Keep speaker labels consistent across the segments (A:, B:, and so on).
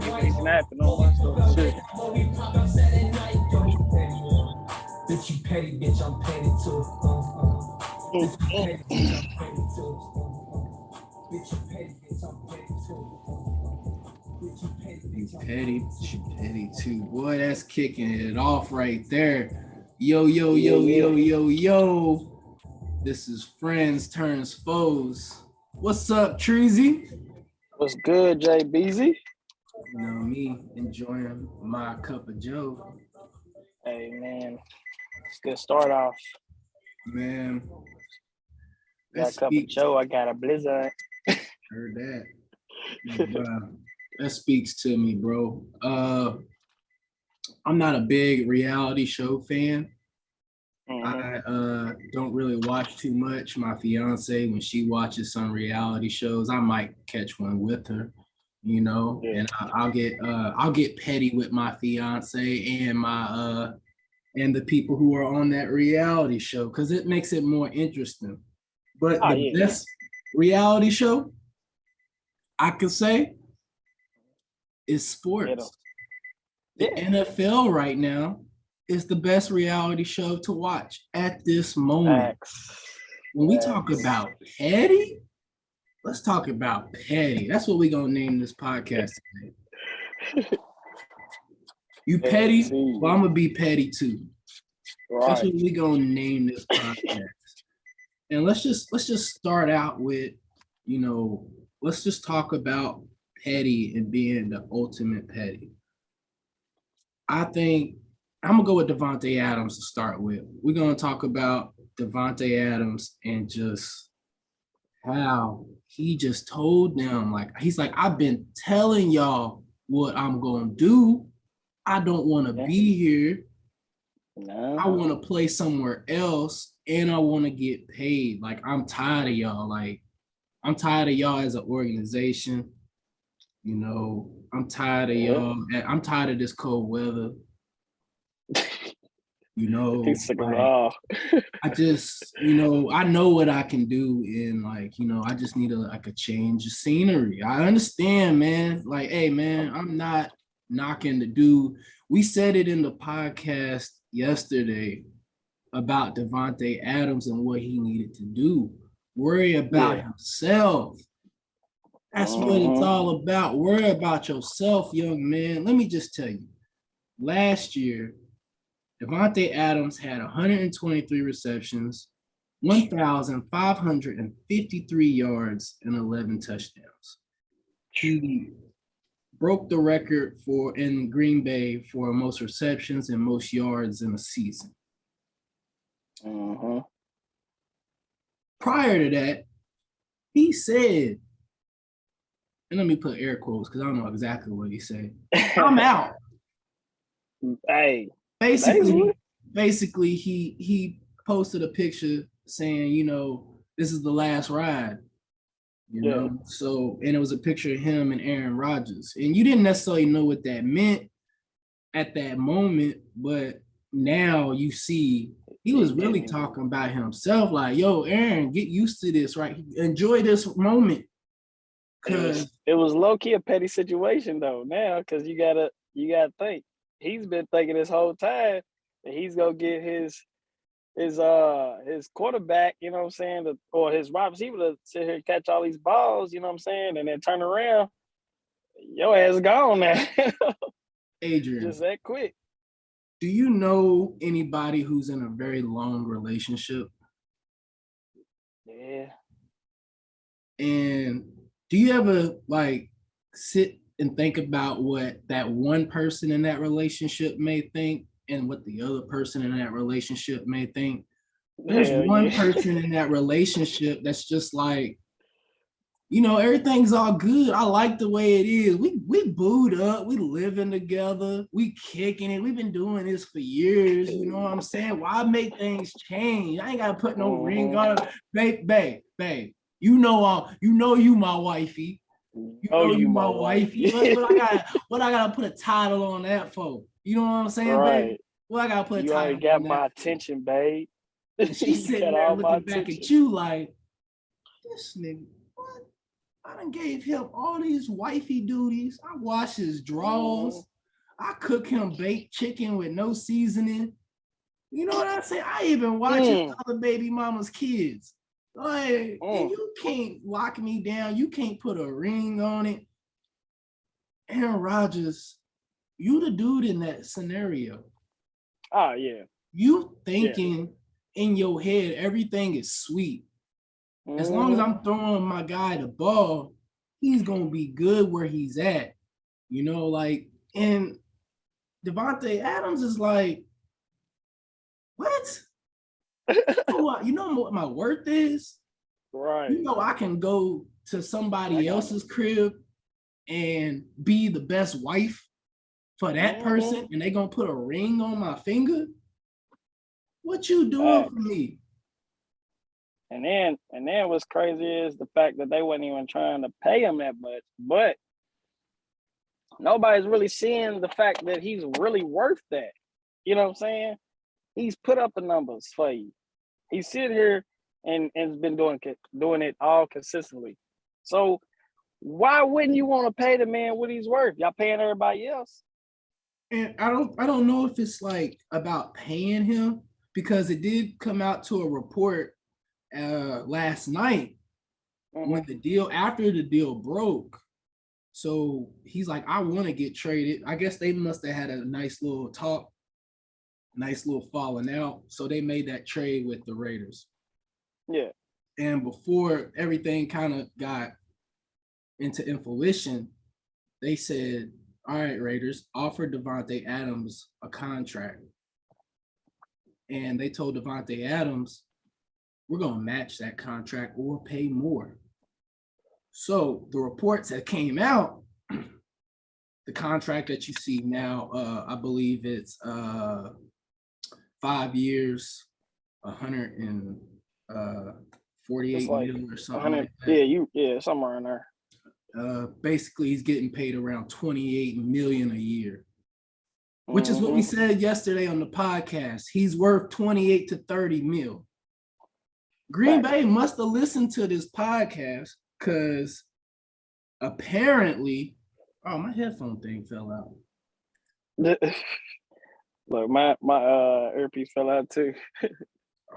A: He snapping on my stuff. Shit.
B: Bitch, you petty, bitch, I'm petty too. Bitch, you petty, bitch, I'm petty too. Bitch, you petty, bitch, I'm petty too. Bitch, you petty, bitch, I'm petty
C: too. Boy, that's kicking it off right there. Yo. This is Friends Turns Foes. What's up, Treezy?
A: What's good, Jay Beezy?
C: You know me, enjoying my cup of Joe.
A: Hey, man. Let's get start off.
C: Man.
A: Got a cup of Joe. I got a blizzard.
C: Heard that. That speaks to me, bro. I'm not a big reality show fan. I don't really watch too much. My fiance, when she watches some reality shows, I might catch one with her, you know. Yeah. And I'll get petty with my fiance and my and the people who are on that reality show because it makes it more interesting. But the best reality show I could say is sports. The NFL right now is the best reality show to watch at this moment. When we talk about petty, let's talk about petty. That's what we're going to name this podcast today. You petty? Well, I'm going to be petty too. Right. That's what we're going to name this podcast. And let's just start out with, you know, let's just talk about petty and being the ultimate petty. I think I'm going to go with DaVante Adams to start with. We're going to talk about DaVante Adams and just how he just told them, like, he's like, I've been telling y'all what I'm going to do. I don't want to be here. No. I want to play somewhere else and I want to get paid. Like, I'm tired of y'all. Like, I'm tired of y'all as an organization. You know, I'm tired of y'all. I'm tired of this cold weather. You know, like, I just, you know, I know what I can do and like, you know, I just need a change of scenery. I understand, man. Like, hey, man, I'm not knocking the dude. We said it in the podcast yesterday about DaVante Adams and what he needed to do. Worry about himself. That's what it's all about. Worry about yourself, young man. Let me just tell you, last year, DaVante Adams had 123 receptions, 1,553 yards, and 11 touchdowns. He broke the record in Green Bay for most receptions and most yards in a season. Prior to that, he said, and let me put air quotes because I don't know exactly what he said. I'm out.
A: Hey.
C: Basically, he posted a picture saying, you know, this is the last ride. You know, so, and it was a picture of him and Aaron Rodgers. And you didn't necessarily know what that meant at that moment, but now you see he was really talking about himself, like, yo, Aaron, get used to this, right? Enjoy this moment.
A: It was low-key a petty situation though now, because you gotta think. He's been thinking this whole time that he's gonna get his quarterback, you know what I'm saying, or his wide receiver to sit here and catch all these balls, you know what I'm saying, and then turn around. Your ass is gone now.
C: Adrian.
A: Just that quick.
C: Do you know anybody who's in a very long relationship?
A: Yeah.
C: And do you ever like sit and think about what that one person in that relationship may think and what the other person in that relationship may think? There's one person in that relationship that's just like, you know, everything's all good. I like the way it is. We booed up. We living together. We kicking it. We've been doing this for years. You know what I'm saying? Why make things change? I ain't gotta put no ring on it. Babe. You know you my wifey. You know you my wifey. What I gotta put a title on that for? You know what I'm saying, babe? What I gotta put a title on that?
A: You already got my attention, babe.
C: She's sitting there looking back at you like, this nigga, what? I done gave him all these wifey duties. I wash his drawers. I cook him baked chicken with no seasoning. You know what I'm saying? I even watch his other baby mama's kids. Like, and you can't lock me down. You can't put a ring on it. Aaron Rodgers, you the dude in that scenario.
A: Oh, yeah.
C: You thinking in your head everything is sweet. As long as I'm throwing my guy the ball, he's gonna be good where he's at. You know, like, and DaVante Adams is like, what? You know what my worth is?
A: Right.
C: You know, I can go to somebody else's crib and be the best wife for that person, and they gonna put a ring on my finger. What you doing for me?
A: And then what's crazy is the fact that they wasn't even trying to pay him that much, but nobody's really seeing the fact that he's really worth that. You know what I'm saying? He's put up the numbers for you. He's sitting here and has been doing it all consistently. So why wouldn't you want to pay the man what he's worth? Y'all paying everybody else.
C: And I don't know if it's like about paying him, because it did come out to a report last night when after the deal broke. So he's like, I want to get traded. I guess they must have had a nice little talk, nice little falling out. So they made that trade with the Raiders.
A: Yeah.
C: And before everything kind of got into fruition, they said, all right, Raiders, offer DaVante Adams a contract. And they told DaVante Adams, we're going to match that contract or pay more. So the reports that came out, the contract that you see now, I believe it's 5 years, 148 million or something like that.
A: Yeah, somewhere in there.
C: Basically, he's getting paid around 28 million a year, which is what we said yesterday on the podcast. He's worth 28 to 30 mil. Green Bay must have listened to this podcast, because apparently, my headphone thing fell out.
A: Look, my earpiece fell out too.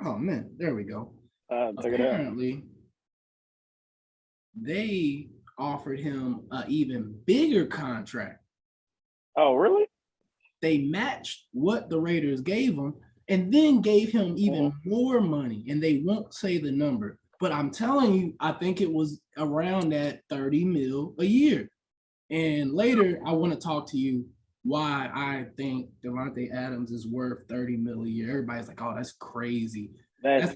C: Oh man, there we go.
A: Apparently,
C: they offered him an even bigger contract.
A: Oh, really?
C: They matched what the Raiders gave him, and then gave him even more money, and they won't say the number. But I'm telling you, I think it was around that 30 mil a year. And later, I want to talk to you why I think DaVante Adams is worth 30 mil a year. Everybody's like, oh, that's crazy. That's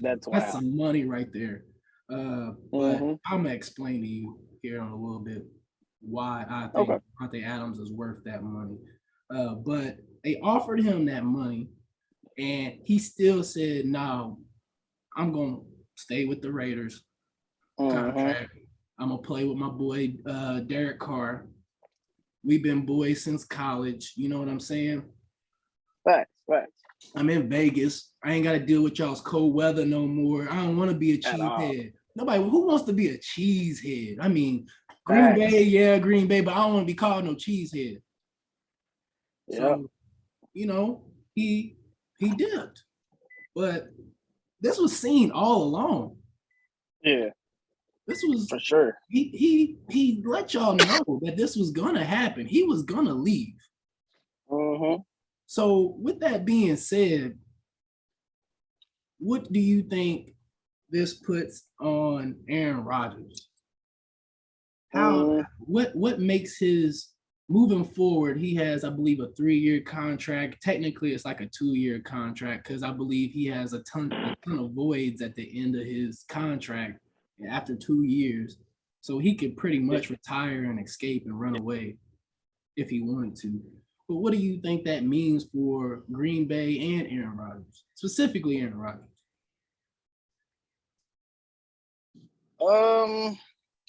C: some money right there. But I'm going to explain to you here in a little bit why I think DaVante Adams is worth that money. But they offered him that money, and he still said, no, I'm going to stay with the Raiders contract. I'm going to play with my boy, Derek Carr. We've been boys since college. You know what I'm saying?
A: Facts.
C: I'm in Vegas. I ain't got to deal with y'all's cold weather no more. I don't want to be a cheesehead. Nobody, who wants to be a cheesehead? I mean, Green Bay, but I don't want to be called no cheesehead.
A: Yeah.
C: So, you know, he dipped. But this was seen all along.
A: Yeah.
C: This was
A: for sure.
C: He let y'all know that this was gonna happen. He was gonna leave. So with that being said, what do you think this puts on Aaron Rodgers? What makes his moving forward? He has, I believe, a 3-year contract. Technically, it's like a 2-year contract, because I believe he has a ton of voids at the end of his contract after 2 years. So he could pretty much retire and escape and run away if he wanted to. But what do you think that means for Green Bay and Aaron Rodgers, specifically Aaron Rodgers?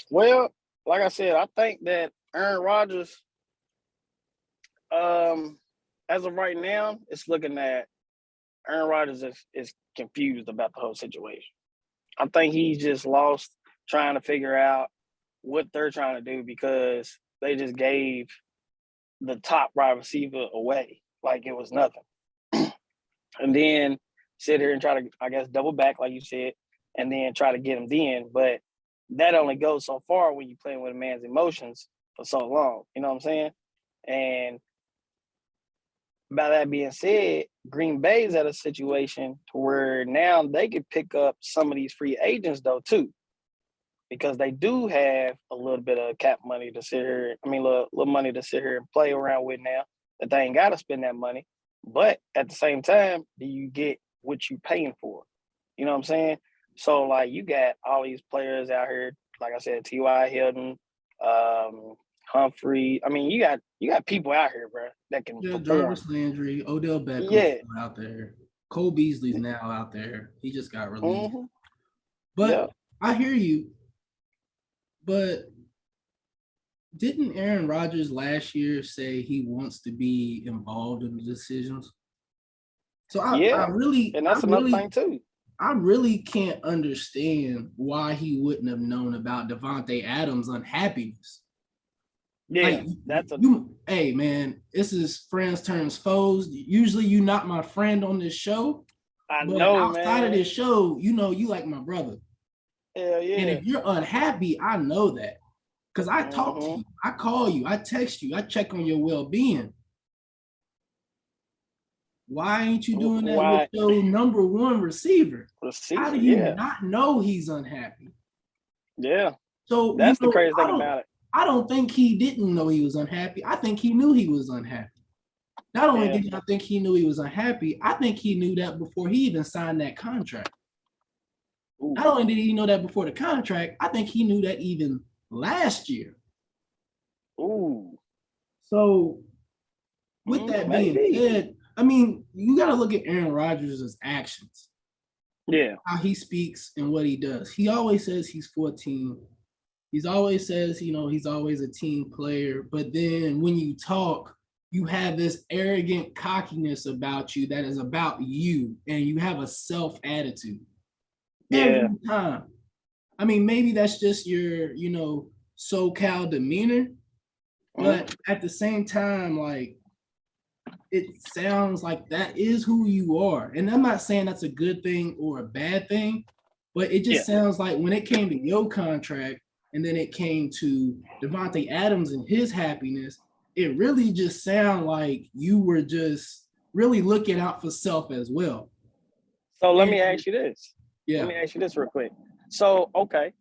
A: Well, like I said, I think that Aaron Rodgers, as of right now, it's looking at Aaron Rodgers is confused about the whole situation. I think he's just lost trying to figure out what they're trying to do because they just gave the top wide receiver away like it was nothing. And then sit here and try to, I guess, double back, like you said, and then try to get him then. But that only goes so far when you're playing with a man's emotions for so long. You know what I'm saying? And by that being said, Green Bay's at a situation where now they could pick up some of these free agents, though, too, because they do have a little bit of cap money to sit here. I mean, little money to sit here and play around with now that they ain't got to spend that money. But at the same time, do you get what you paying for? You know what I'm saying? So, like, you got all these players out here, like I said, T.Y. Hilton, Humphrey. I mean, you got people out here, bro, that can perform.
C: Jarvis Landry, Odell Beckham out there. Cole Beasley's now out there. He just got released. Mm-hmm. But I hear you. But didn't Aaron Rodgers last year say he wants to be involved in the decisions? So I really,
A: and that's another thing too.
C: I really can't understand why he wouldn't have known about DaVante Adams' unhappiness.
A: Yeah,
C: like, hey man, this is friends turns foes. Usually you not my friend on this show.
A: I know,
C: outside of this show, you know you like my brother.
A: Hell yeah.
C: And if you're unhappy, I know that. Because I talk to you, I call you, I text you, I check on your well-being. Why ain't you doing that with your number one receiver? How do you not know he's unhappy?
A: Yeah.
C: So
A: that's the crazy thing about it.
C: I don't think he didn't know he was unhappy. I think he knew he was unhappy. Not only did I think he knew he was unhappy, I think he knew that before he even signed that contract. Ooh. Not only did he know that before the contract, I think he knew that even last year.
A: Ooh.
C: So with that being said, I mean, you got to look at Aaron Rodgers' actions.
A: Yeah.
C: How he speaks and what he does. He always says he's 14. He always says, you know, he's always a team player. But then when you talk, you have this arrogant cockiness about you that is about you. And you have a self-attitude. Every time. I mean, maybe that's just your, you know, SoCal demeanor. But at the same time, like, it sounds like that is who you are. And I'm not saying that's a good thing or a bad thing, but it just sounds like when it came to your contract and then it came to DaVante Adams and his happiness, it really just sounded like you were just really looking out for self as well.
A: So let me ask you this.
C: Yeah.
A: Let me ask you this real quick. So, okay.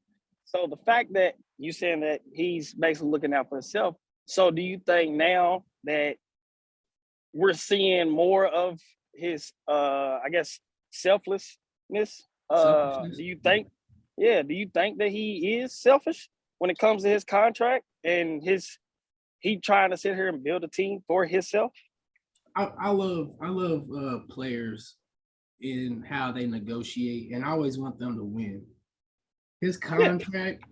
A: So the fact that you saying that he's basically looking out for himself, so do you think now that we're seeing more of his, I guess, selflessness? Do you think that he is selfish when it comes to his contract and he trying to sit here and build a team for himself?
C: I love players in how they negotiate, and I always want them to win. His contract,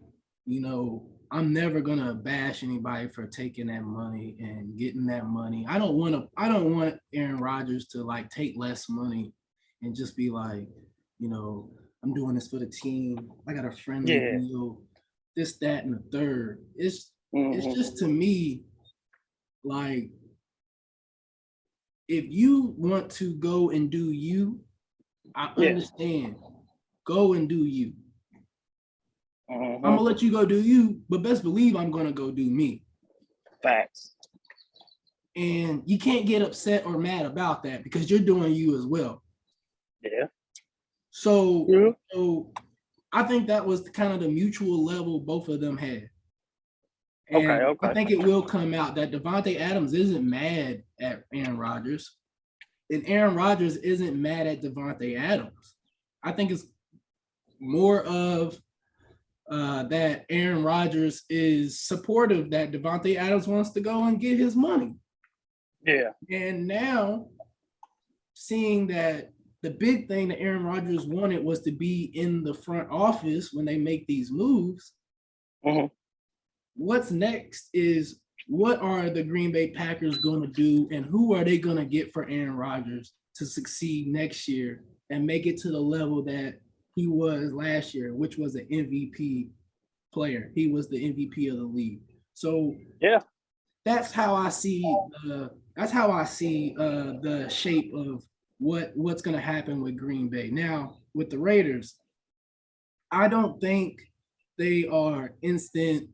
C: you know, I'm never gonna bash anybody for taking that money and getting that money. I don't want Aaron Rodgers to like take less money and just be like, you know, I'm doing this for the team. I got a friendly deal, this, that, and the third. It's just to me, like, if you want to go and do you, I understand. Go and do you. I'm gonna let you go do you, but best believe I'm gonna go do me.
A: Facts.
C: And you can't get upset or mad about that because you're doing you as well.
A: Yeah.
C: So I think that was kind of the mutual level both of them had. And okay. I think it will come out that DaVante Adams isn't mad at Aaron Rodgers, and Aaron Rodgers isn't mad at DaVante Adams. I think it's more of that Aaron Rodgers is supportive that DaVante Adams wants to go and get his money.
A: Yeah.
C: And now, seeing that the big thing that Aaron Rodgers wanted was to be in the front office when they make these moves. What's next is, what are the Green Bay Packers going to do, and who are they going to get for Aaron Rodgers to succeed next year and make it to the level that he was last year, which was an MVP player. He was the MVP of the league. So
A: Yeah.
C: that's how I see the shape of what's going to happen with Green Bay. Now, with the Raiders, I don't think they are instant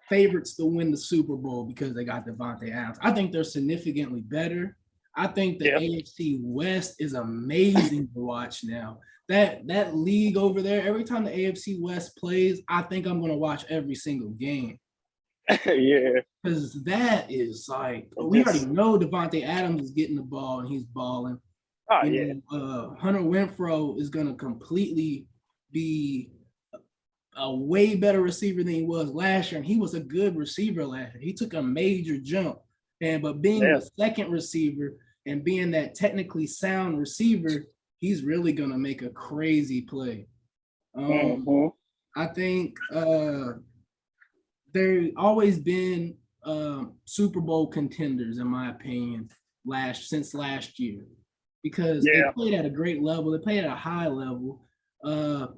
C: favorites to win the Super Bowl because they got DaVante Adams. I think they're significantly better. I think the AFC West is amazing to watch now. That league over there, every time the AFC West plays, I think I'm going to watch every single game.
A: Yeah.
C: Because that is like, we already know DaVante Adams is getting the ball and he's balling.
A: Oh, yeah.
C: Hunter Renfrow is going to completely be a way better receiver than he was last year. And he was a good receiver last year. He took a major jump. But being the second receiver and being that technically sound receiver, he's really going to make a crazy play. I think they've always been Super Bowl contenders, in my opinion, since last year, because they played at a great level. They played at a high level. The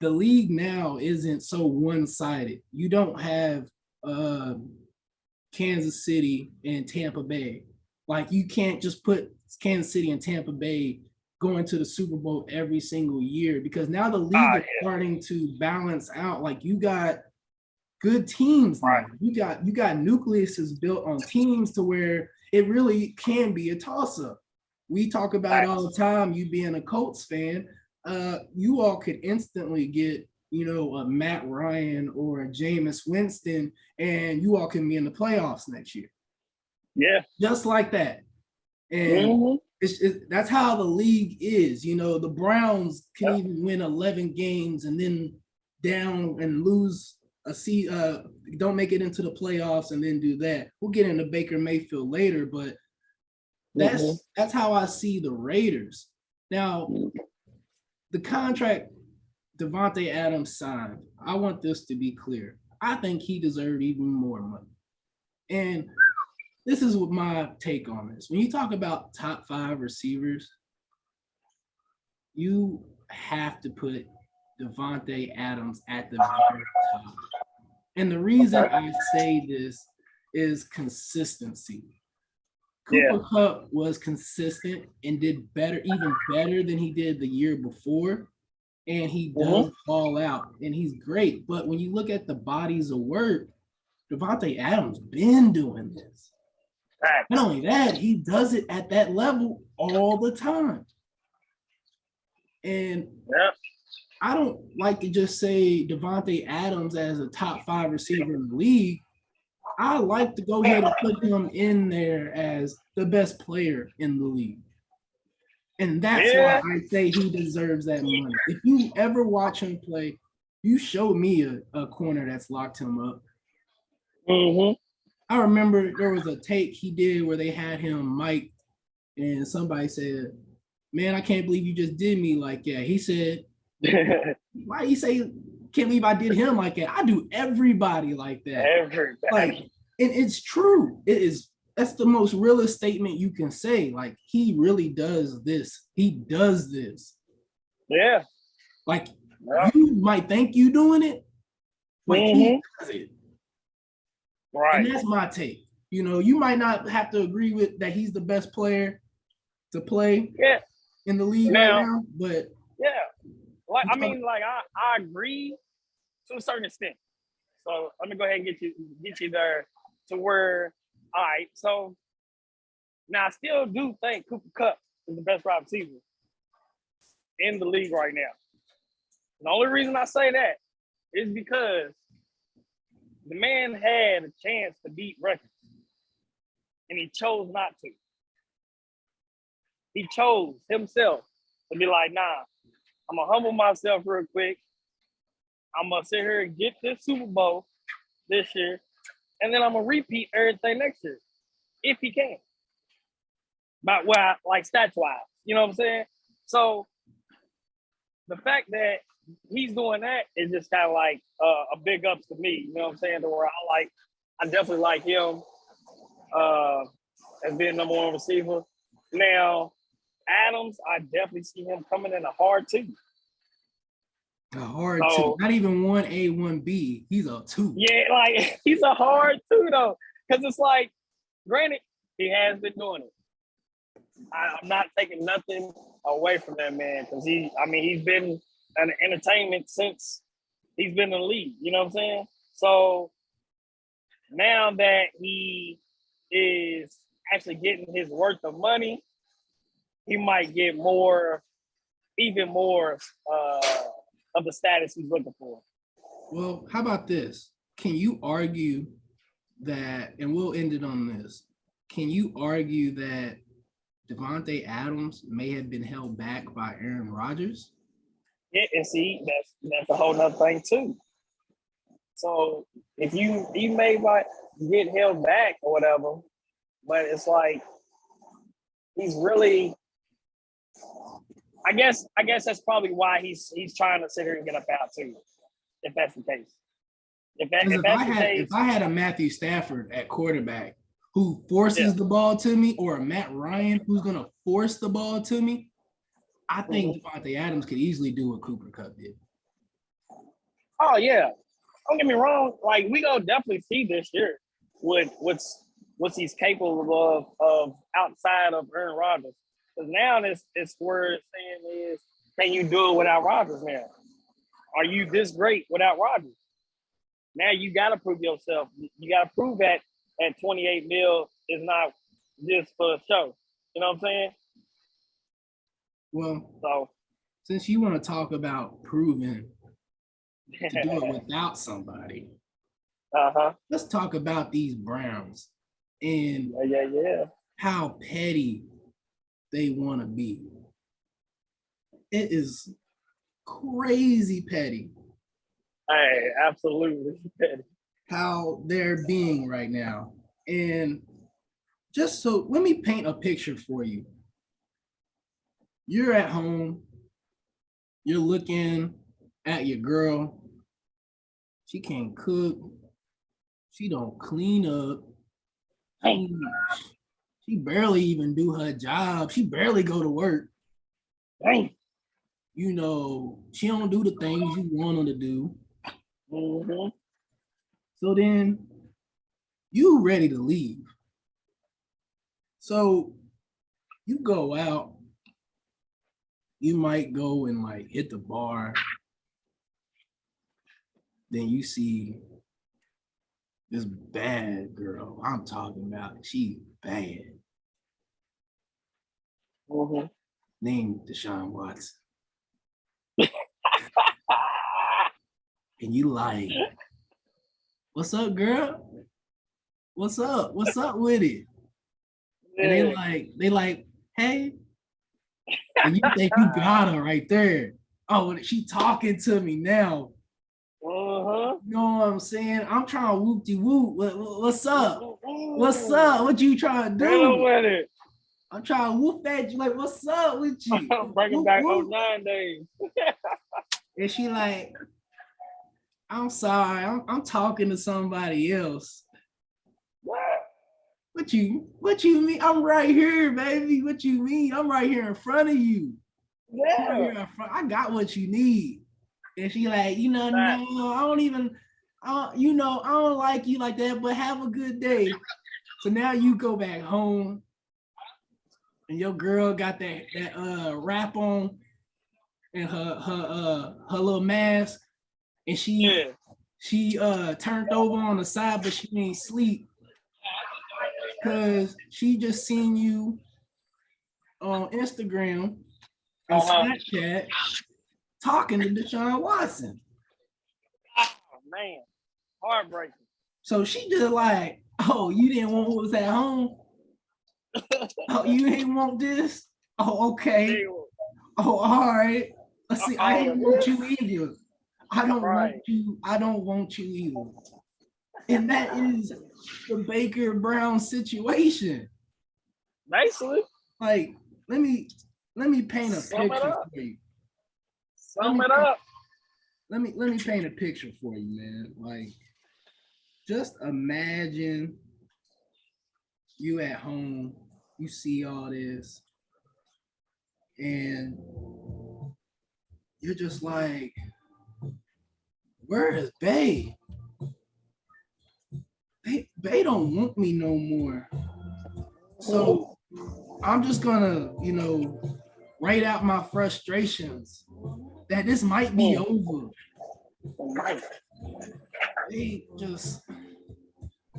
C: league now isn't so one-sided. You don't have Kansas City and Tampa Bay. Like, you can't just put Kansas City and Tampa Bay going to the Super Bowl every single year, because now the league is starting to balance out. Like, you got good teams now. You got nucleuses built on teams to where it really can be a toss-up. We talk about all the time, you being a Colts fan, you all could instantly get, a Matt Ryan or a Jameis Winston, and you all can be in the playoffs next year.
A: Yeah.
C: Just like that. And that's how the league is. The Browns can even win 11 games and then down and lose don't make it into the playoffs and then do that. We'll get into Baker Mayfield later, but that's how I see the Raiders. Now, the contract DaVante Adams signed, I want this to be clear. I think he deserved even more money. And this is what my take on this. When you talk about top 5 receivers, you have to put DaVante Adams at the very top. And the reason I say this is consistency. Cooper Kupp was consistent and did better, even better than he did the year before. And he does fall out, and he's great. But when you look at the bodies of work, DaVante Adams been doing this. Not only that, he does it at that level all the time. And I don't like to just say DaVante Adams as a top 5 receiver in the league. I like to go ahead and put him in there as the best player in the league. And that's why I say he deserves that money. If you ever watch him play, you show me a corner that's locked him up. I remember there was a take he did where they had him mic'd, and somebody said, "Man, I can't believe you just did me like that." He said, "Why you say can't believe I did him like that? I do everybody like that." Like, and it's true. That's the most realest statement you can say. Like, he really does this. He does this.
A: Yeah.
C: Like, you might think you doing it, but he does it.
A: Right.
C: And that's my take. You might not have to agree with that he's the best player to play in the league right now, but
A: I agree to a certain extent. So let me go ahead and get you there to where, all right. So now I still do think Cooper Kupp is the best wide receiver in the league right now. The only reason I say that is because the man had a chance to beat records, and he chose not to. He chose himself to be like, nah, I'm going to humble myself real quick. I'm going to sit here and get this Super Bowl this year, and then I'm going to repeat everything next year, if he can. But like stats-wise, you know what I'm saying? So the fact that he's doing that is just kind of like a big ups to me, you know what I'm saying? To where I definitely like him as being number 1 receiver. Now, Adams, I definitely see him coming in a hard team.
C: A hard two.
A: So
C: Not even 1A, 1B. He's a 2.
A: yeah, like he's a hard two though, because it's like, granted, he has been doing it. I'm not taking nothing away from that man because he's been an entertainment since he's been in the league. You know what I'm saying? So now that he is actually getting his worth of money, he might get even more of the status he's looking for.
C: Well, how about this? Can you argue that, and we'll end it on this, can you argue that DaVante Adams may have been held back by Aaron Rodgers?
A: Yeah, and see, that's a whole nother thing too. So if you may like get held back or whatever, but it's like he's really, I guess that's probably why he's trying to sit here and get up out too, if that's the case.
C: If I had a Matthew Stafford at quarterback who forces the ball to me, or a Matt Ryan who's gonna force the ball to me, I think DaVante Adams could easily do what Cooper Kupp did.
A: Oh yeah, don't get me wrong. Like we gonna definitely see this year what's he's capable of outside of Aaron Rodgers. Because now this where it's saying is, can you do it without Rodgers now? Are you this great without Rodgers? Now you got to prove yourself. You got to prove that at 28 mil is not just for a show. You know what I'm saying?
C: Well,
A: so
C: since you want to talk about proving to do it without somebody, let's talk about these Browns and how petty they want to be. It is crazy petty.
A: Hey, absolutely petty.
C: How they're being right now. And just so, let me paint a picture for you. You're at home, you're looking at your girl. She can't cook. She don't clean up. She barely even do her job. She barely go to work.
A: Dang.
C: You know, she don't do the things you want her to do. So then you ready to leave. So you go out. You might go and like hit the bar. Then you see this bad girl. I'm talking about, she's bad. Named Deshaun Watson. And you like, what's up, girl? What's up? What's up with it? And they like, hey. And you think you got her right there. Oh, she talking to me now. You know what I'm saying? I'm trying to whoop-de-whoop. What's up? What's up? What you trying to do? I'm trying to whoop at you. Like, what's up with you?
A: Bringing back 09 days.
C: And she like, I'm sorry. I'm talking to somebody else. What you mean? I'm right here, baby. What you mean? I'm right here in front of you.
A: Yeah.
C: I got what you need. And she like, no, I don't like you like that, but have a good day. So now you go back home and your girl got that wrap on and her little mask, and she turned over on the side, but she ain't sleep because she just seen you on Instagram and Snapchat talking to Deshaun Watson.
A: Oh man, heartbreaking.
C: So she just like, oh, you didn't want what was at home? Oh, you didn't want this? Oh, okay. Oh, all right. Let's see. I didn't want you either. I don't want you either. And that is the Baker Brown situation.
A: Basically.
C: Like, let me paint a picture for you.
A: Sum it up.
C: Let me paint a picture for you, man. Like, just imagine you at home, you see all this, and you're just like, where is Bay? They don't want me no more. So I'm just gonna, write out my frustrations that this might be over. They just,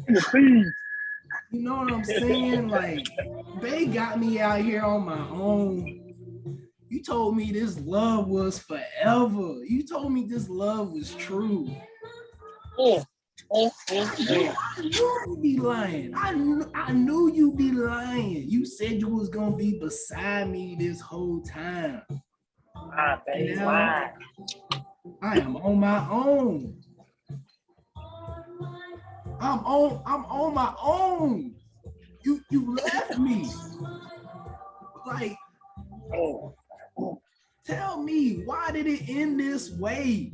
C: you know what I'm saying? Like, they got me out here on my own. You told me this love was forever. You told me this love was true. I knew you be lying. I knew you be lying. You said you was gonna be beside me this whole time. And now I am on my own. I'm on my own. You left me. Like, tell me, why did it end this way?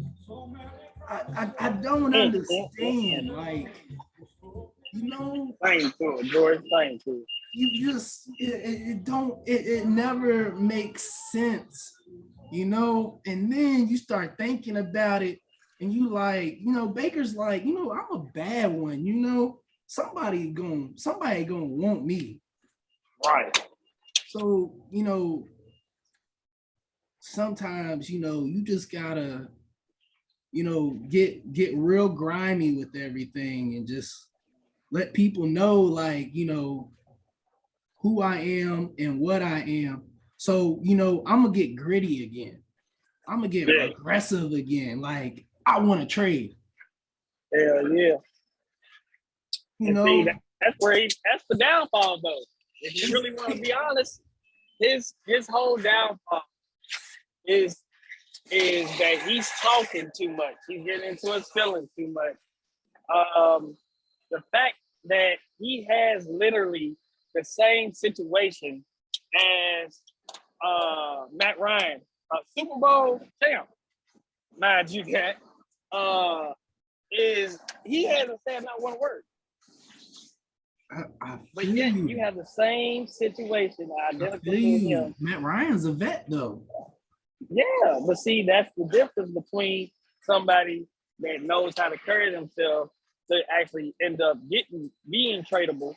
C: I don't understand. Like,
A: Thank you, George. Thank you.
C: You just it never makes sense, and then you start thinking about it, and you like, Baker's like, I'm a bad one, somebody gonna want me.
A: Right.
C: So, sometimes, you just gotta, get real grimy with everything and just let people know, like, who I am and what I am. So, I'm gonna get gritty again. I'm gonna get aggressive again. Like, I want to trade.
A: Hell yeah. See, that's the downfall, though. If you really want to be honest, his whole downfall is that he's talking too much. He's getting into his feelings too much. The fact that he has literally the same situation as Matt Ryan, Super Bowl champ, mind you that, is he hasn't said not one word. But yet you have the same situation identical to him.
C: Matt Ryan's a vet, though.
A: Yeah, but see, that's the difference between somebody that knows how to carry themselves to actually end up being tradable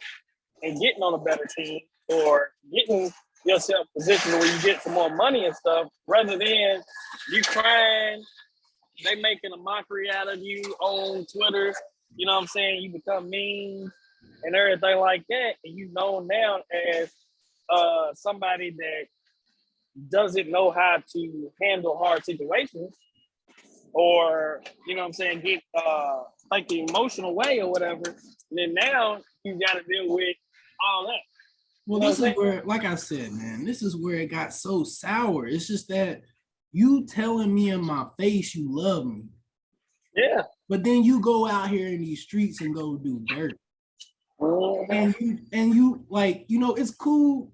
A: and getting on a better team, or getting yourself positioned where you get some more money and stuff, rather than you crying, they making a mockery out of you on Twitter. You know what I'm saying? You become mean and everything like that, and you know now as somebody that doesn't know how to handle hard situations, or get like the emotional way or whatever. And then now you got to deal with all that.
C: Well, this is where, like I said, man, this is where it got so sour. It's just that you telling me in my face you love me.
A: Yeah.
C: But then you go out here in these streets and go do dirt. And you like, it's cool.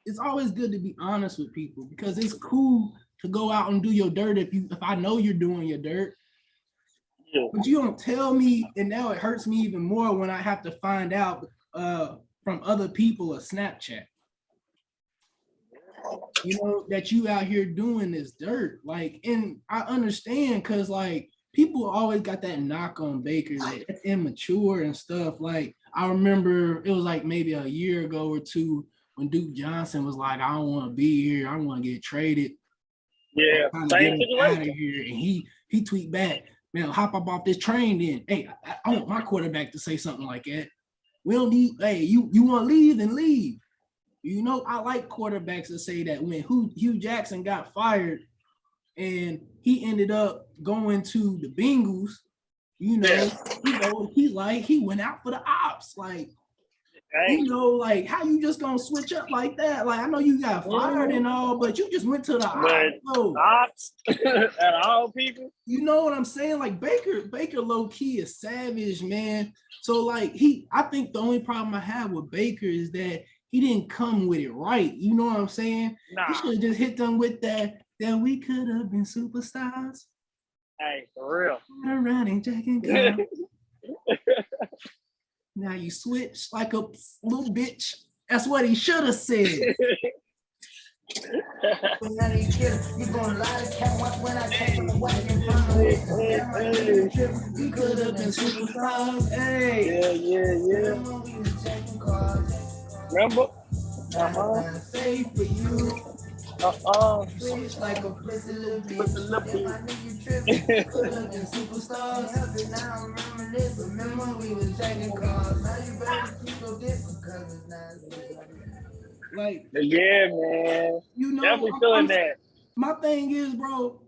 C: It's always good to be honest with people, because it's cool to go out and do your dirt if I know you're doing your dirt. Yeah. But you don't tell me, and now it hurts me even more when I have to find out from other people a Snapchat. That you out here doing this dirt. Like, and I understand, because like people always got that knock on Baker, that it's immature and stuff. Like, I remember it was like maybe a year ago or two when Duke Johnson was like, I don't want to be here, I want to get traded.
A: Yeah,
C: get him out of here. And he tweet back, man, hop up off this train then. Hey, I want my quarterback to say something like that. We don't need, hey, you want to leave, then leave. I like quarterbacks that say that. When Hugh Jackson got fired and he ended up going to the Bengals, he went out for the ops. Like, like, how you just gonna switch up like that? Like, I know you got fired and all, but you just went to the
A: ops at all people.
C: You know what I'm saying? Like, Baker low key is savage, man. So like, I think the only problem I have with Baker is that he didn't come with it right. You know what I'm saying? He should have just hit them with that we could have been superstars.
A: Hey, for real.
C: Around and Jack and Kyle. Now you switch like a little bitch. That's what he should have said.
B: You gonna lie to cat watch when I take the white and
C: We could have been superstars. Hey.
A: Yeah. Remember?
C: Safe for you.
B: Switch like a pussy little
A: With the
B: bitch.
A: lip
B: If my nigga trippin', could have been superstars. Helping now I'm reminiscing. Remember we was jacking cars. Now you better keep your distance because it's not safe.
C: Like,
A: Yeah, man.
C: you know,
A: Definitely feeling that.
C: my thing is, bro,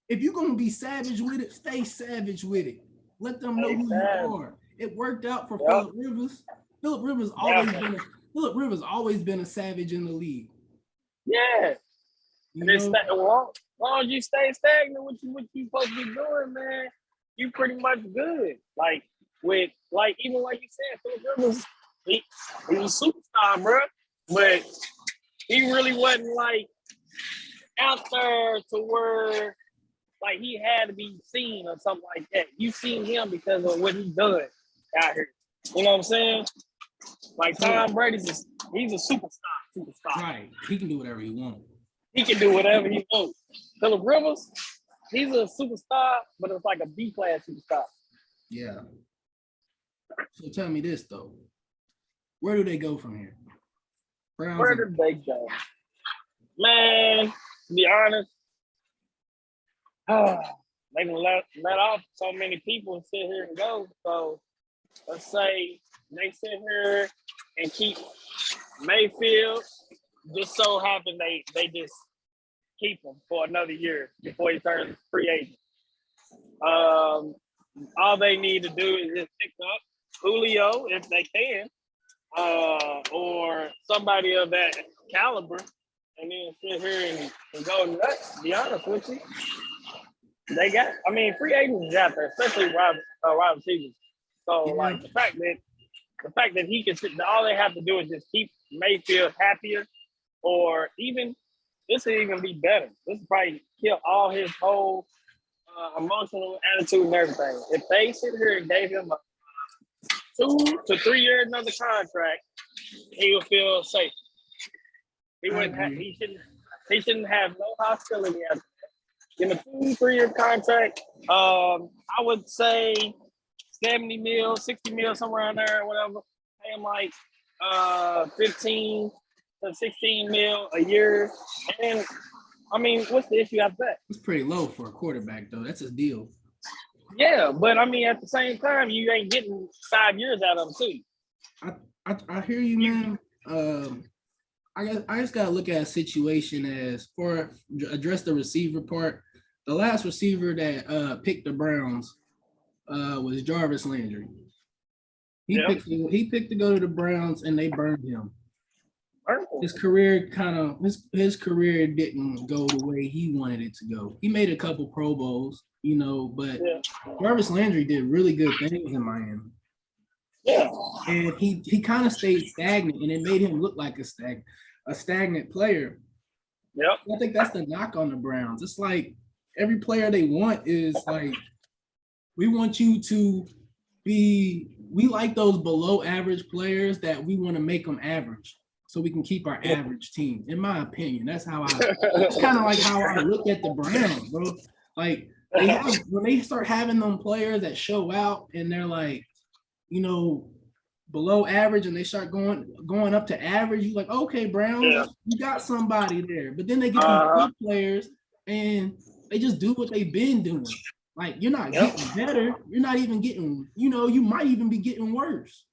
C: if you're gonna be savage with it, stay savage with it. Let them know who you are. It worked out for Phillip Rivers. Phillip Rivers always been a savage in the league.
A: Yeah.
C: You
A: And
C: know?
A: as long as you stay stagnant, what you supposed to be doing, man, you pretty much good. Like even like you said, Phillip Rivers, he's a superstar, bro. But he really wasn't like out there to where like he had to be seen or something like that. You seen him because of what he done out here. You know what I'm saying? Like Tom Brady's he's a superstar.
C: Right. He can do whatever he wants.
A: He can do whatever he wants. Phillip Rivers, he's a superstar, but it's like a B-class superstar.
C: Yeah. So tell me this though. Where do they go from here?
A: Where did they go? Man, to be honest, they can let off so many people and sit here and go. So let's say they sit here and keep Mayfield. Just so happen they just keep him for another year before he turns free agent. All they need to do is just pick up Julio if they can, or somebody of that caliber, and then sit here and go nuts. To be honest with you, free agents out there, especially wide receivers. So like the fact that he can sit, all they have to do is just keep Mayfield happier, or even this would even be better. This would probably kill all his whole emotional attitude and everything. If they sit here and gave him a 2 to 3 year another contract, he would feel safe. He wouldn't have, he shouldn't have no hostility after that. In a 2-3 year contract, I would say 70 mil, 60 mil, somewhere around there, whatever. Pay him like 15 to 16 mil a year. And I mean, what's the issue after that?
C: It's pretty low for a quarterback, though. That's his deal.
A: Yeah, but I mean, at the same time, you ain't getting 5 years out of him too.
C: I hear you, man. I just gotta look at a situation as for address the receiver part. The last receiver that picked the Browns was Jarvis Landry. He picked to go to the Browns, and they burned him. His career his career didn't go the way he wanted it to go. He made a couple Pro Bowls, but Jarvis Landry did really good things in Miami.
A: Yeah.
C: And he kind of stayed stagnant, and it made him look like a stagnant player.
A: Yep.
C: I think that's the knock on the Browns. It's like every player they want is like, we want you to be, we like those below average players that we want to make them average so we can keep our average team. In my opinion, that's kind of like how I look at the Browns, bro. Like when they start having them players that show out and they're like, below average, and they start going up to average, you like, okay, Browns, you got somebody there. But then they get these good players and they just do what they've been doing. Like, you're not getting better. You're not even getting, you might even be getting worse.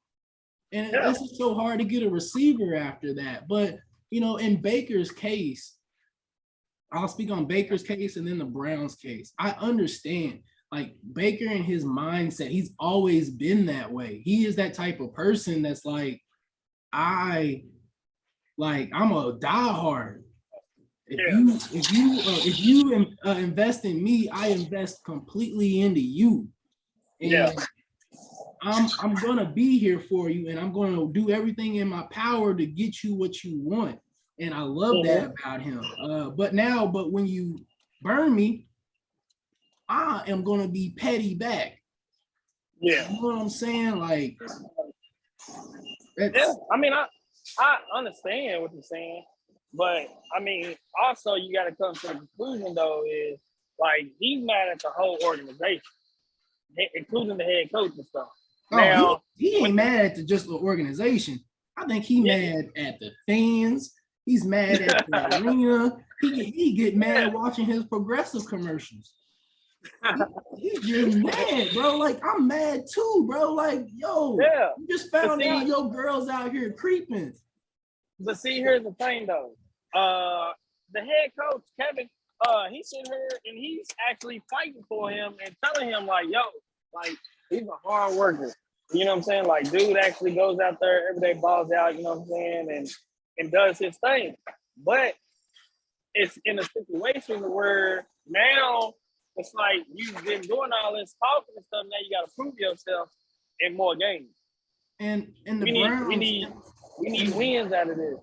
C: And it's just so hard to get a receiver after that. But, in Baker's case, I'll speak on Baker's case and then the Browns case. I understand. Like, Baker and his mindset, he's always been that way. He is that type of person that's like, I'm a diehard. If you invest in me, I invest completely into you. And I'm gonna be here for you, and I'm gonna do everything in my power to get you what you want. And I love that about him. But when you burn me, I am gonna be petty back.
A: Yeah.
C: You know what I'm saying? Like,
A: I mean, I understand what you're saying. But I mean, also you got to come to the conclusion though is like he's mad at the whole organization, including the head coach and stuff.
C: Oh,
A: Now
C: he ain't mad at just the organization. I think he mad at the fans. He's mad at the arena. He get mad watching his progressive commercials. He just mad, bro. Like, I'm mad too, bro. Like, yo, you just found out your girl's out here creeping.
A: But see, here's the thing though. The head coach, Kevin, he's sitting here and he's actually fighting for him and telling him, like, yo, like, he's a hard worker. You know what I'm saying? Like, dude actually goes out there every day, balls out, you know what I'm saying, and does his thing. But it's in a situation where now it's like you've been doing all this talking and stuff. Now you got to prove yourself in more games.
C: And the Browns,
A: we need wins out of this.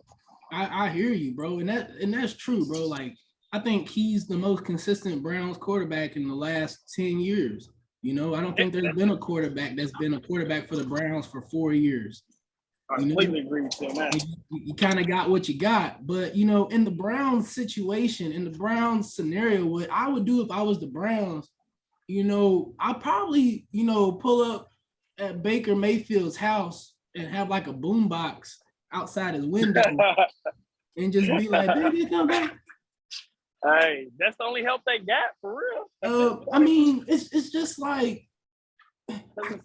C: I hear you, bro, and that's true, bro. Like, I think he's the most consistent Browns quarterback in the last 10 years. You know, I don't think there's been a quarterback that's been a quarterback for the Browns for 4 years.
A: I completely agree with you on that.
C: You kind of got what you got. But, you know, in the Browns situation, in the Browns scenario, what I would do if I was the Browns, you know, I'd probably, you know, pull up at Baker Mayfield's house and have like a boombox outside his window and just be like, baby, come back.
A: Hey, that's the only help they got for real.
C: I mean, it's just like,
A: it's like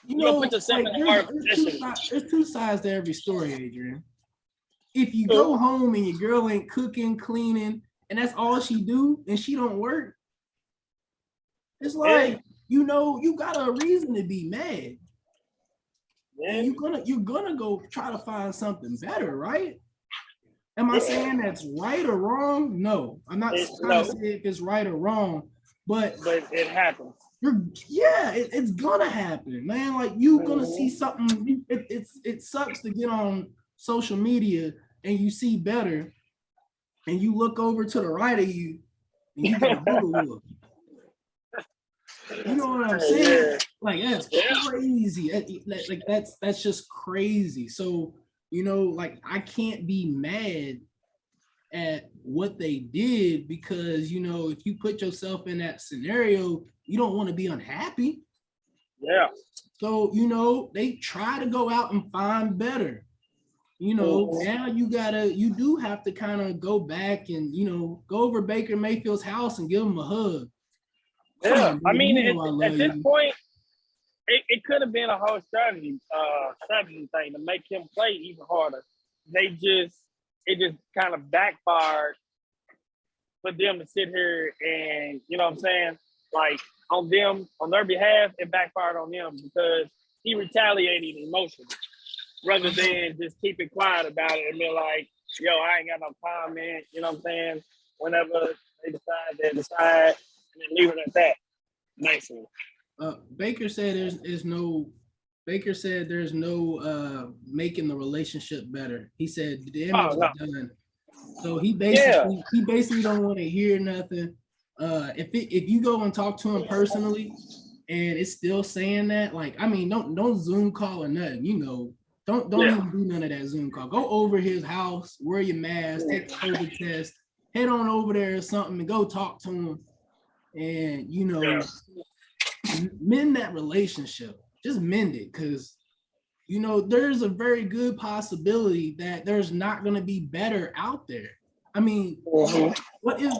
C: you know,
A: put yourself
C: like,
A: in a hard position.
C: There's two sides to every story, Adrian. If you go home and your girl ain't cooking, cleaning, and that's all she do, and she don't work, it's like, you know, you got a reason to be mad. And you're gonna go try to find something better, right? Am I saying that's right or wrong? No, I'm not trying to say if it's right or wrong, but
A: it happens.
C: It's gonna happen, man. Like, you're gonna see something. It sucks to get on social media and you see better, and you look over to the right of you, and you get a booger whoop. You know what I'm saying? Like, that's crazy. Like, that's just crazy. So, you know, like, I can't be mad at what they did because, you know, if you put yourself in that scenario, you don't want to be unhappy.
A: Yeah.
C: So, you know, they try to go out and find better. You know, now you do have to kind of go back and, you know, go over Baker Mayfield's house and give him a hug.
A: Yeah, I mean, at this point, it could have been a whole strategy thing to make him play even harder. It just kind of backfired for them to sit here and, you know what I'm saying, like, on their behalf, it backfired on them because he retaliated emotionally rather than just keep it quiet about it and be like, yo, I ain't got no comment, you know what I'm saying? Whenever they decide, and then leave it at that. Nicely.
C: Baker said there's no making the relationship better. He said the damage is done. So he basically don't want to hear nothing. If you go and talk to him personally and it's still saying that, like, I mean, don't Zoom call or nothing, you know. Don't even do none of that Zoom call. Go over his house, wear your mask, take the COVID test, head on over there or something and go talk to him. And, you know, mend that relationship. Just mend it, because, you know, there's a very good possibility that there's not going to be better out there. I mean, what if,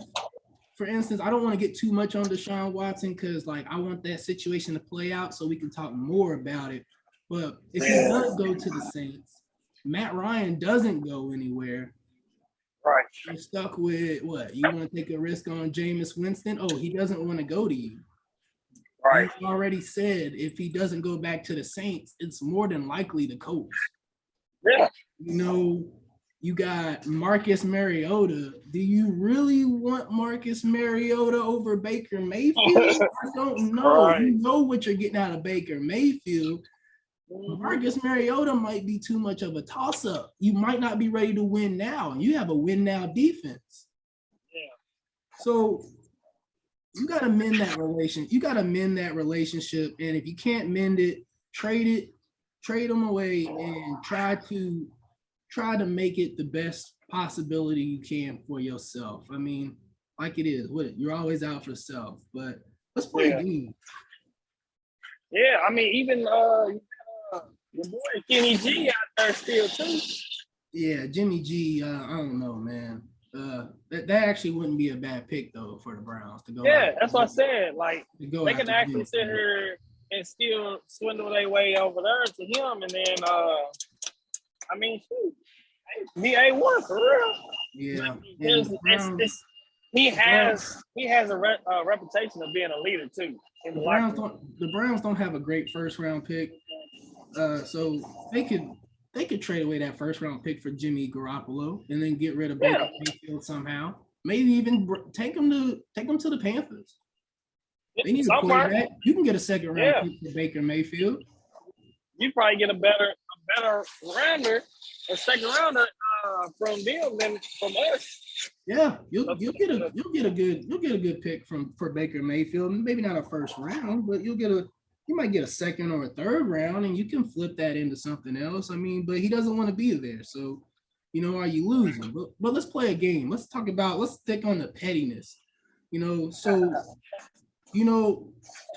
C: for instance, I don't want to get too much on Deshaun Watson because, like, I want that situation to play out so we can talk more about it. But if he does go to the Saints, Matt Ryan doesn't go anywhere.
A: Right.
C: You're stuck with what? You want to take a risk on Jameis Winston? Oh, he doesn't want to go to you.
A: Right.
C: You already said if he doesn't go back to the Saints, it's more than likely the coach.
A: Yeah.
C: You know, you got Marcus Mariota. Do you really want Marcus Mariota over Baker Mayfield? I don't know.
A: Right.
C: You know what you're getting out of Baker Mayfield. Marcus Mariota might be too much of a toss-up. You might not be ready to win now. And you have a win now defense.
A: Yeah.
C: So you gotta mend that relation. You gotta mend that relationship. And if you can't mend it, trade them away and try to make it the best possibility you can for yourself. I mean, like it is. What you're always out for self, but let's play a game.
A: Yeah, I mean, even your boy Kenny G out there still too.
C: Yeah, Jimmy G. I don't know, man. That actually wouldn't be a bad pick though for the Browns to go.
A: Yeah, that's what I said. Like they can actually
C: Jimmy.
A: sit here and still swindle their way over there to him, and then I mean, shoot, he A1 for real.
C: Yeah,
A: he has a reputation of being a leader too. In
C: the Browns don't have a great first round pick, so they could trade away that first round pick for Jimmy Garoppolo and then get rid of Baker Mayfield somehow. Maybe even take him to the Panthers. They need a quarterback. You can get a second round pick for Baker Mayfield.
A: You probably get a better rounder, a second rounder from them than from us.
C: Yeah, you'll get a good pick for Baker Mayfield. Maybe not a first round, but you might get a second or a third round, and you can flip that into something else. I mean, but he doesn't want to be there, so are you losing? But let's play a game. Let's stick on the pettiness.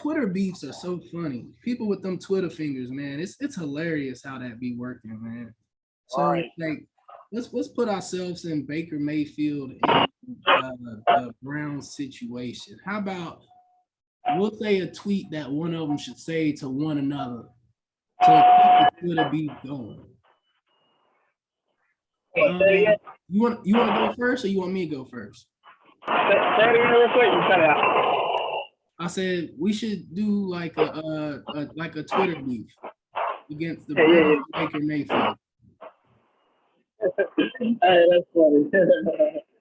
C: Twitter beefs are so funny. People with them Twitter fingers, man. It's hilarious how that be working, man. So like, let's put ourselves in Baker Mayfield and the Browns situation. How about we'll say a tweet that one of them should say to one another to keep the Twitter beef going. You want to go first, or you want me to go first?
A: Say it again real quick. You cut out.
C: I said we should do like a Twitter beef against the Browns and Baker Mayfield.
A: Hey, that's funny.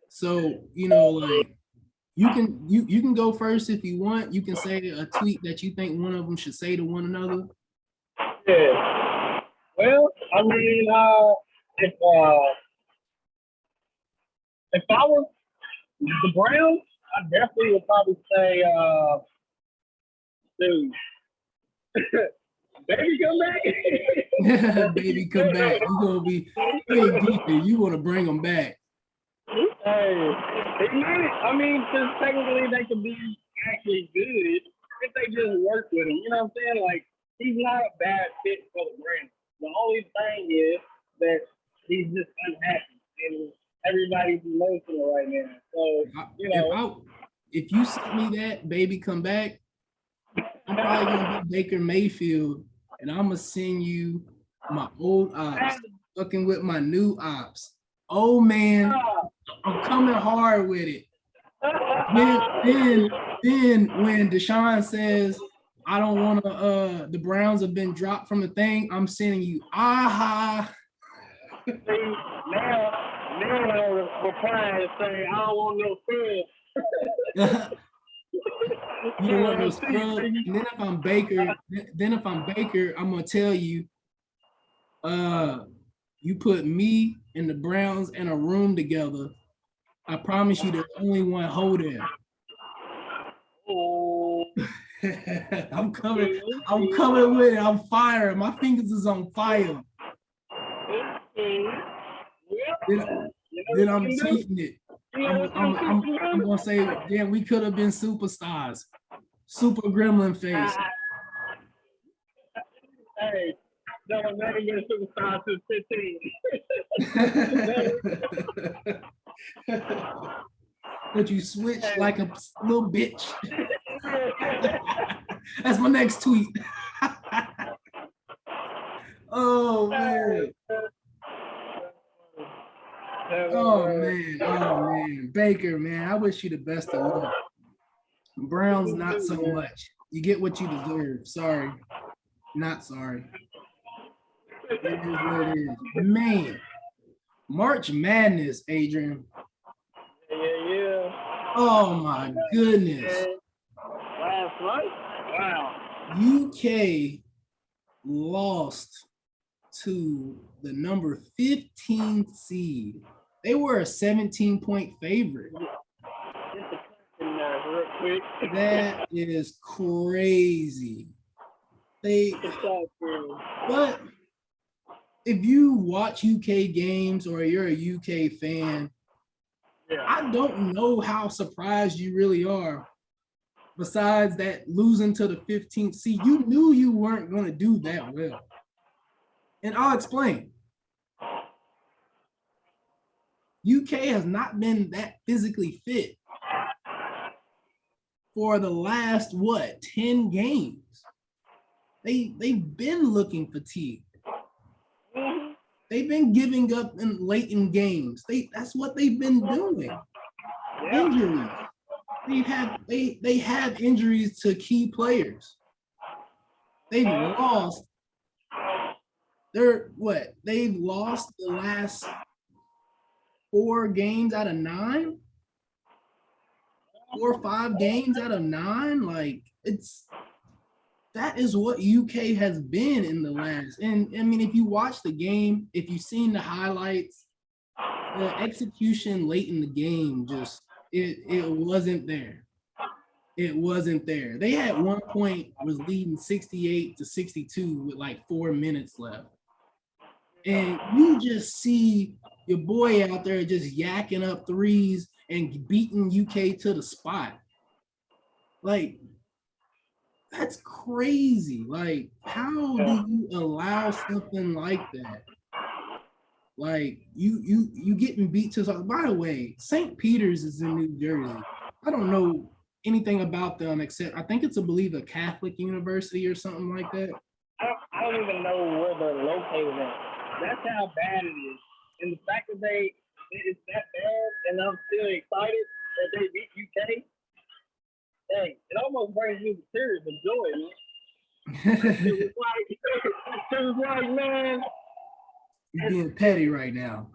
C: So like you can go first if you want. You can say a tweet that you think one of them should say to one another.
A: Yeah. Well, I mean, if I was the Browns, I definitely would probably say, dude, baby, come back.
C: Baby, come back. You're gonna be deep. You want to bring them back.
A: Hey, I mean, because technically they could be actually good if they just work with him. You know what I'm saying? Like, he's not a bad fit for the Browns. The only thing is that he's just unhappy, and everybody's emotional right now. So,
C: if you send me that, baby, come back, I'm probably gonna be Baker Mayfield, and I'm gonna send you my old ops, fucking with my new ops. Oh man, I'm coming hard with it. Then when Deshaun says I don't want to, the Browns have been dropped from the thing, I'm sending you aha.
A: Now I'll reply and say I don't want no scrub.
C: You don't want no scrub. And then if I'm Baker, I'm gonna tell you, you put me and the Browns in a room together. I promise you, there's only one hole there.
A: Oh.
C: I'm coming with it. I'm firing. My fingers is on fire. Then I'm taking it. I'm gonna say, yeah, we could have been superstars. Super gremlin face.
A: Hey, no, I've never been a superstar since 15.
C: But you switch like a little bitch. That's my next tweet. Oh man. Oh man. Baker, man. I wish you the best of luck. Browns, not so much. You get what you deserve. Sorry. Not sorry. It is what it is. Man. March Madness, Adrian.
A: Yeah.
C: Oh my goodness.
A: Last night? Wow.
C: UK lost to the number 15 seed. They were a 17-point favorite. That is crazy. But if you watch UK games or you're a UK fan, I don't know how surprised you really are. Besides that losing to the 15th seed, you knew you weren't going to do that well. And I'll explain. UK has not been that physically fit for the last, 10 games. They've been looking fatigued. They've been giving up late in games. That's what they've been doing. Injuries. They have injuries to key players. They've lost. They've lost the last 4 games out of 9. 4 or 5 games out of 9. Like, that is what UK has been in the last. And I mean, if you watch the game, if you've seen the highlights, the execution late in the game just it wasn't there. It wasn't there. They had one point was leading 68-62 with like 4 minutes left. And you just see your boy out there just yakking up threes and beating UK to the spot. Like, that's crazy. Like, how do you allow something like that? Like, you getting beat to. By the way, St. Peter's is in New Jersey. I don't know anything about them except I think it's a Catholic university or something like that.
A: I don't even know where they're located at. That's how bad it is. And the fact that it's that bad, and I'm still excited that they beat UK. Hey, it almost brings me to tears of joy, man. It was like, man.
C: You're being petty right now.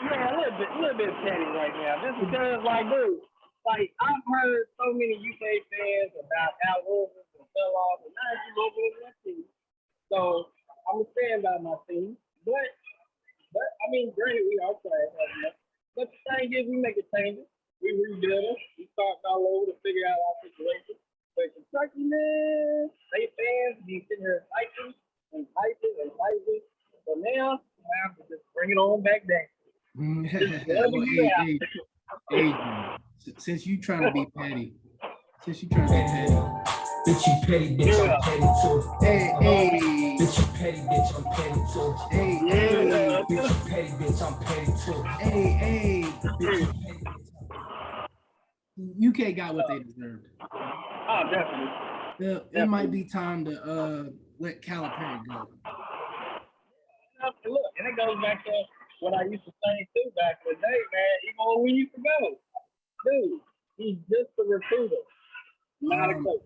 A: Yeah, a little bit petty right now. Just because, like, dude, like, I've heard so many UK fans about how Wolves and fell off, and now you over with my team. So I'm gonna stand by my team. But I mean, granted, we are playing right now. But the thing is, we make a changes. We rebuild them. We start all over to figure out our situation. But Kentucky, man, they fans be sitting here fighting and fighting and fighting. So now, I have to just bring it on back down.
C: Hey, since you trying to be petty, bitch, you petty,
B: bitch, I'm petty too.
C: Hey.
B: Bitch, you petty, bitch, I'm petty too.
C: Hey.
B: Bitch, you petty, bitch, I'm petty too.
C: Hey.
B: Bitch, you petty, bitch.
C: UK got what they deserved.
A: Oh, definitely.
C: It might be time to let Calipari go.
A: Look, and it goes back to what I used to say too back in the day, man. Even when we used to go, dude, he's just a recruiter, not a coach.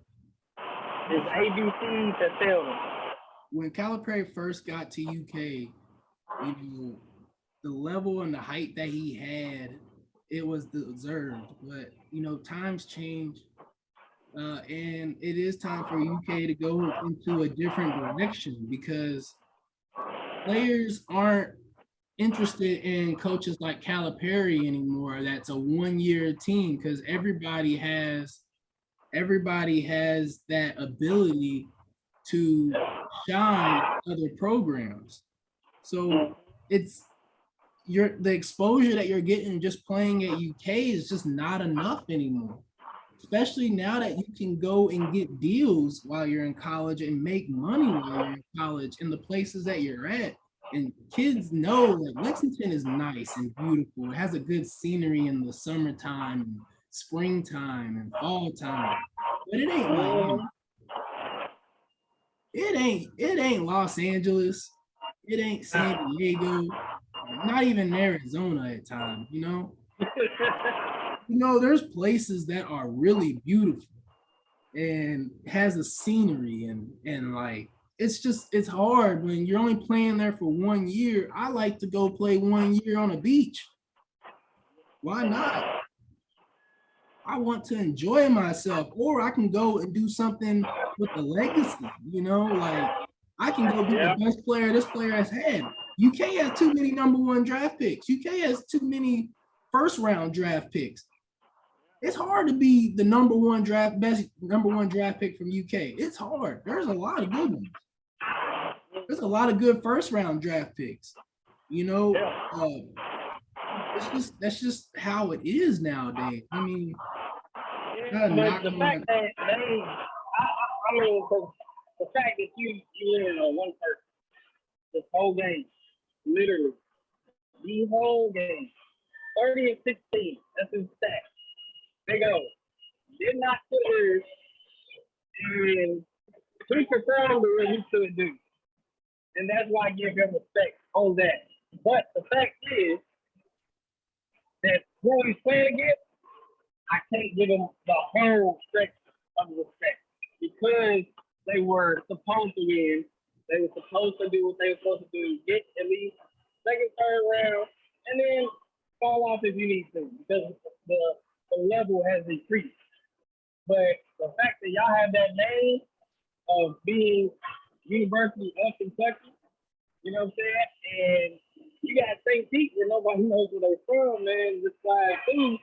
A: His ABCs that tell him.
C: When Calipari first got to UK, the level and the height that he had, it was deserved. But times change, and it is time for UK to go into a different direction because players aren't interested in coaches like Calipari anymore. That's a 1-year team because everybody has that ability to shine other programs. So the exposure that you're getting just playing at UK is just not enough anymore. Especially now that you can go and get deals while you're in college and make money while you're in college in the places that you're at. And kids know like Lexington is nice and beautiful. It has a good scenery in the summertime and springtime and fall time. But it ain't like it ain't Los Angeles. It ain't San Diego. Not even Arizona at times, there's places that are really beautiful and has a scenery and like it's hard when you're only playing there for 1 year. I like to go play 1 year on a beach. Why not? I want to enjoy myself, or I can go and do something with the legacy, like I can go be the best player this player has had. UK has too many number 1 draft picks. UK has too many first round draft picks. It's hard to be the best number one draft pick from UK. It's hard. There's a lot of good ones. there's a lot of good first round draft picks. You know, that's just how it is nowadays. I mean,
A: but the fact that I mean, the fact that you literally on one person this whole game, literally the whole game, 30 and 16. That's his stat. They go. Did not put hers, and he performed the way he should do, and that's why I give him respect on that. But the fact is that who he's playing against, I can't give him the whole stretch of respect because they were supposed to win. They were supposed to do what they were supposed to do, get at least second, third round, and then fall off if you need to because the level has decreased. But the fact that y'all have that name of being University of Kentucky, you know what I'm saying? And you got St. Pete where nobody knows where they're from, man. This side too,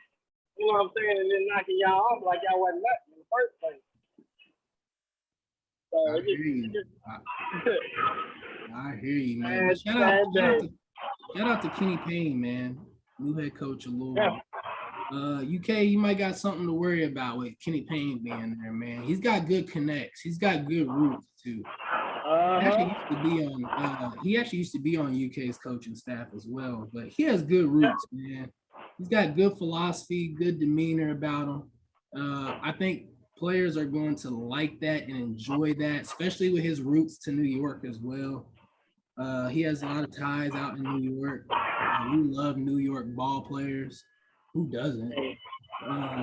A: you know what I'm saying? And then knocking y'all off like y'all wasn't nothing in the first place. So
C: I hear you. I hear you, man. Shout out to Kenny Payne, man. New head coach of Louisville. UK, you might got something to worry about with Kenny Payne being there, man. He's got good connects. He's got good roots too. He actually used to be on UK's coaching staff as well, but he has good roots, man. He's got good philosophy, good demeanor about him. I think players are going to like that and enjoy that, especially with his roots to New York as well. He has a lot of ties out in New York. We love New York ball players. Who doesn't?
A: Man,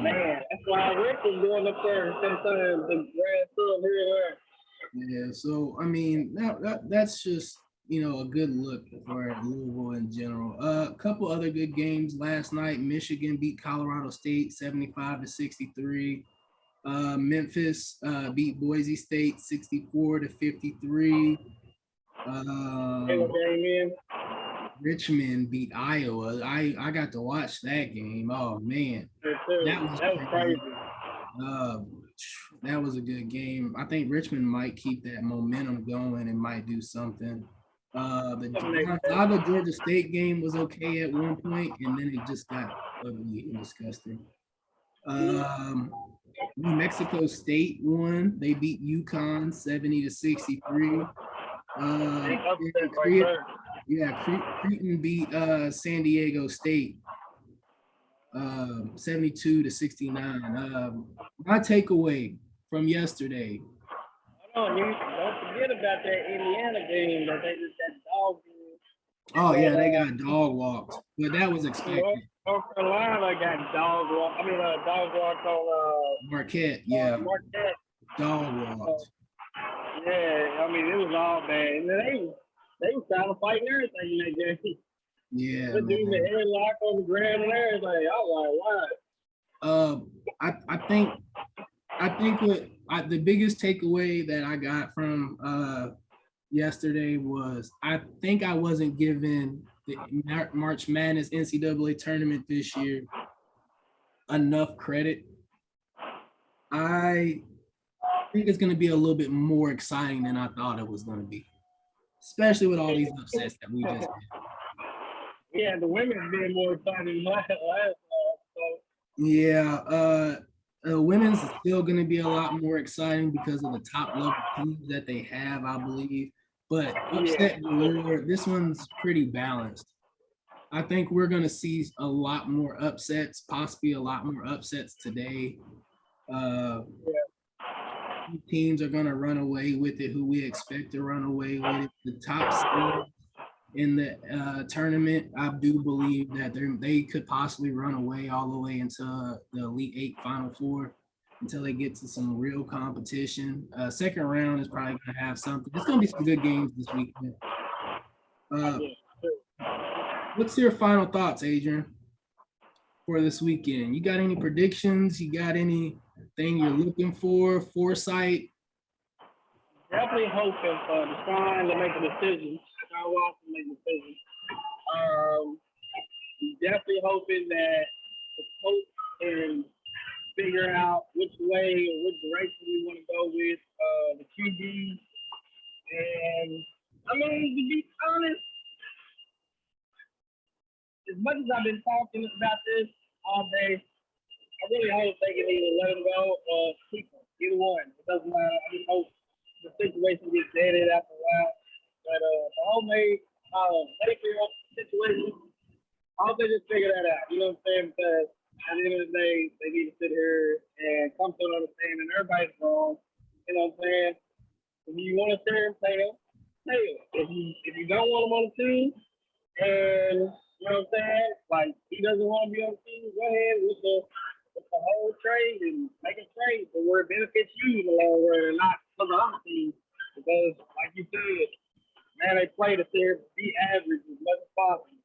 A: that's why Rick was going up there sometimes the grand son here and
C: there. Yeah, so I mean that's just a good look for Louisville in general. A couple other good games last night. Michigan beat Colorado State 75-63. Memphis beat Boise State 64-53. Richmond beat Iowa. I got to watch that game. Oh man, that was crazy. That was a good game. I think Richmond might keep that momentum going and might do something. The Georgia State game was okay at one point, and then it just got ugly and disgusting. New Mexico State won. They beat UConn 70-63. Creighton beat San Diego State 72-69. My takeaway from yesterday.
A: Don't forget about that Indiana game that they just got dog.
C: Oh yeah, they got dog walked, but that was expected.
A: North Carolina got dog walked. Dog walked on
C: Marquette. Yeah,
A: Marquette.
C: Dog walked.
A: Yeah, I mean it was all bad. And they was trying to fight and everything in that game.
C: Yeah,
A: the dude the headlock on the ground and everything. I was like,
C: what? I think the biggest takeaway that I got from yesterday was I think I wasn't given the March Madness NCAA tournament this year enough credit. I think it's going to be a little bit more exciting than I thought it was going to be, especially with all these upsets that we just had.
A: Yeah, the women's been more exciting than last.
C: Yeah, women's is still going to be a lot more exciting because of the top level teams that they have, I believe. But upset galore, this one's pretty balanced. I think we're going to see a lot more upsets, possibly a lot more upsets today. Teams are going to run away with it who we expect to run away with it. The top seeds in the tournament, I do believe that they could possibly run away all the way into the Elite Eight Final Four until they get to some real competition. Second round is probably going to have something. It's going to be some good games this weekend. What's your final thoughts, Adrian, for this weekend? You got any predictions? You got anything you're looking for? Foresight?
A: Definitely hoping for Deshaun to make a decision. Deshaun Watson to make a decision. Definitely hoping that the coach can figure out which way or which direction we want to go with the QB. And
D: I mean, to be honest, as much as I've been talking about this all day, I really hope they can either let him go or keep him. Either one. It doesn't matter. I just hope the situation gets deaded after a while. But the whole Mayfield situation, I hope they just figure that out. You know what I'm saying? Because at the end of the day, they need to sit here and come to an understanding. Everybody's wrong. You know what I'm saying? If you want to sit here and play them, play them. If you don't want them on the team, and you know what I'm saying? Like he doesn't want to be on the team, go ahead with the whole trade and make a trade for where it benefits you in the long run and not for the other team. Because like you said, man, they play to be average as much as possible.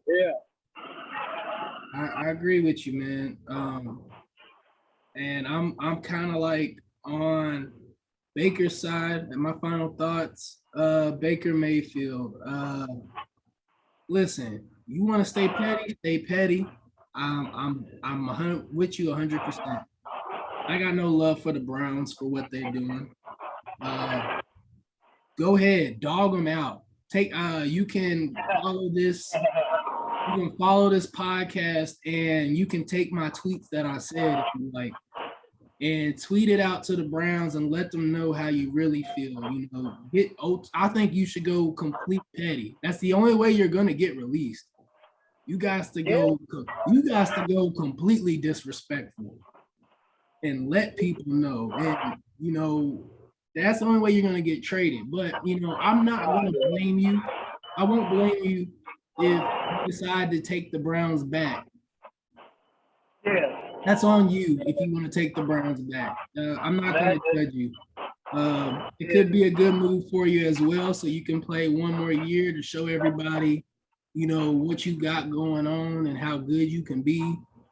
D: Yeah.
C: I agree with you, man. And I'm kind of like on Baker's side. And my final thoughts, Baker Mayfield. Listen, you want to stay petty, stay petty. I'm with you 100%. I got no love for the Browns for what they're doing. Go ahead, dog them out. You can follow this. You can follow this podcast, and you can take my tweets that I said if you like, and tweet it out to the Browns and let them know how you really feel. You know, I think you should go complete petty. That's the only way you're gonna get released. You guys to go completely disrespectful and let people know. And you know, that's the only way you're gonna get traded. But you know, I'm not gonna blame you. I won't blame you if you decide to take the Browns back.
D: Yeah.
C: That's on you if you want to take the Browns back. I'm not going to judge you. It could be a good move for you as well, so you can play one more year to show everybody, you know, what you got going on and how good you can be.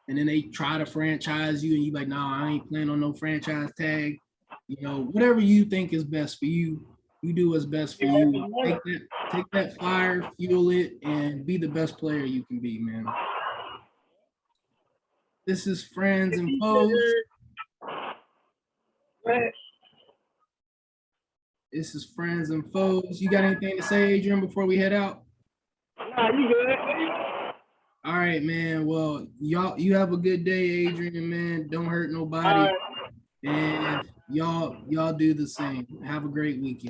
C: And then they try to franchise you, and you like, nah, I ain't playing on no franchise tag. You know, whatever you think is best for you, you do what's best for you. Take that fire, fuel it, and be the best player you can be, man. This is Friends and Foes. This is Friends and Foes. You got anything to say, Adrian, before we head out?
D: Nah, you good.
C: All right, man. Well, you have a good day, Adrian, man. Don't hurt nobody. And y'all do the same. Have a great weekend.